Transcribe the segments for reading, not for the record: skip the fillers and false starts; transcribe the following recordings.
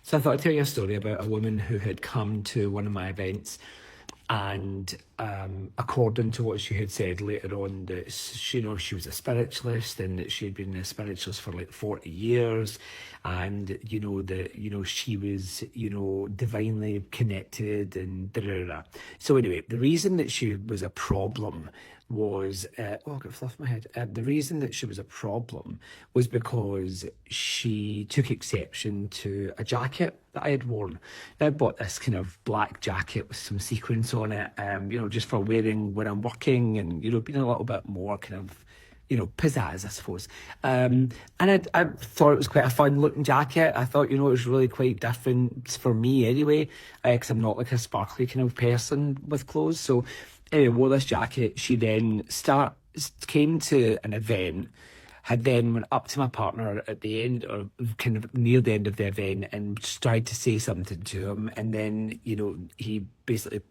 So I thought I'd tell you a story about a woman who had come to one of my events, and according to what she had said later on, that she was a spiritualist, and that she had been a spiritualist for like 40 years, and that she was divinely connected and da da da. So anyway, the reason that she was a problem was I got fluff in my head. The reason that she was a problem was because she took exception to a jacket that I had worn. Now, I bought this kind of black jacket with some sequins on it, just for wearing when I'm working, and being a little bit more kind of pizzazz, I suppose. And I thought it was quite a fun looking jacket. I thought, it was really quite different for me anyway, because I'm not like a sparkly kind of person with clothes. So anyway, wore this jacket. She then came to an event, had then went up to my partner at the end, or kind of near the end of the event, and tried to say something to him. And then, he basically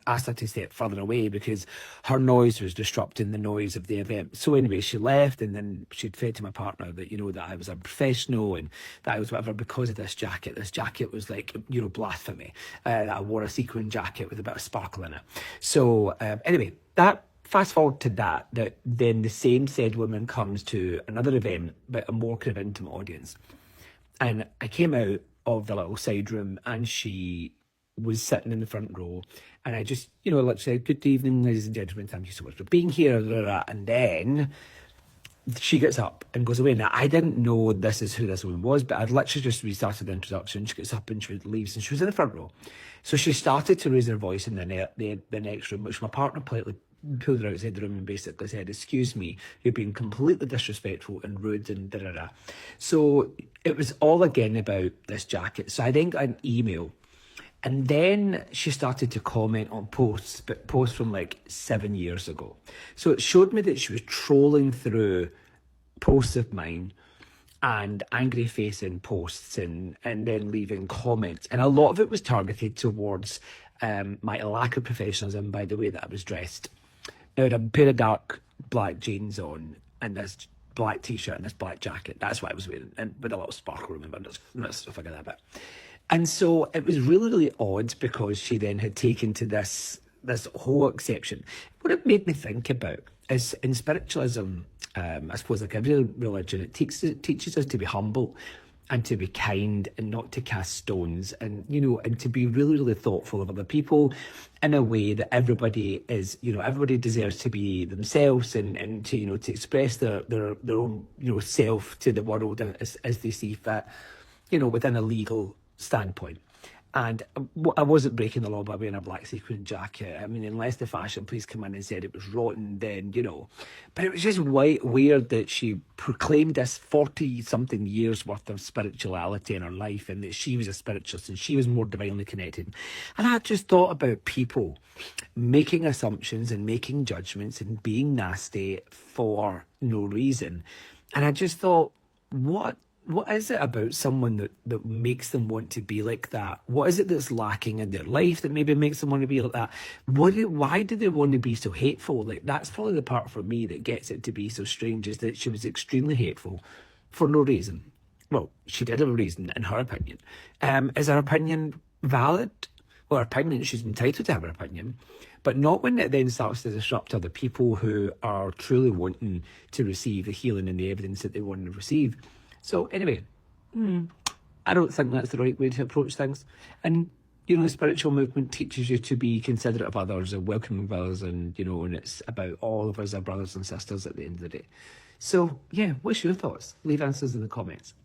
asked her to step further away because her noise was disrupting the noise of the event. So anyway, she left, and then she'd said to my partner that, that I was a professional and that I was whatever because of this jacket. This jacket was like, blasphemy. That I wore a sequin jacket with a bit of sparkle in it. So anyway, fast forward to that then the same said woman comes to another event, but a more kind of intimate audience. And I came out of the little side room, and she was sitting in the front row, and I just, literally said, "Good evening, ladies and gentlemen, thank you so much for being here," and then she gets up and goes away. Now, I didn't know this is who this woman was, but I'd literally just restarted the introduction. She gets up and she leaves, and she was in the front row. So she started to raise her voice in the next room, which my partner politely pulled her outside the room and basically said, "Excuse me, you're being completely disrespectful and rude," and da-da-da. So it was all again about this jacket. So I then got an email. And then she started to comment on posts, but posts from like 7 years ago. So it showed me that she was trolling through posts of mine and angry facing posts, and then leaving comments. And a lot of it was targeted towards my lack of professionalism by the way that I was dressed. Now, I had a pair of dark black jeans on, and this black t-shirt and this black jacket. That's what I was wearing, and with a little sparkle, remember, let's figure that out. And so it was really, really odd because she then had taken to this whole exception. What it made me think about is in spiritualism, I suppose like every religion, it teaches us to be humble and to be kind and not to cast stones, and and to be really, really thoughtful of other people in a way that everybody is, everybody deserves to be themselves, and to to express their own self to the world as they see fit, within a legal standpoint. And I wasn't breaking the law by wearing a black sequin jacket. I mean, unless the fashion police come in and said it was rotten, then, But it was just weird that she proclaimed this 40-something years worth of spirituality in her life, and that she was a spiritualist and she was more divinely connected. And I just thought about people making assumptions and making judgments and being nasty for no reason. And I just thought, what is it about someone that makes them want to be like that? What is it that's lacking in their life that maybe makes them want to be like that? Why do they want to be so hateful? Like, that's probably the part for me that gets it to be so strange, is that she was extremely hateful for no reason. Well, she did have a reason, in her opinion. Is her opinion valid? Well, her opinion, she's entitled to have her opinion, but not when it then starts to disrupt other people who are truly wanting to receive the healing and the evidence that they want to receive. So anyway, I don't think that's the right way to approach things. And, the spiritual movement teaches you to be considerate of others and welcoming of others, and, and it's about all of us are brothers and sisters at the end of the day. So, yeah, what's your thoughts? Leave answers in the comments.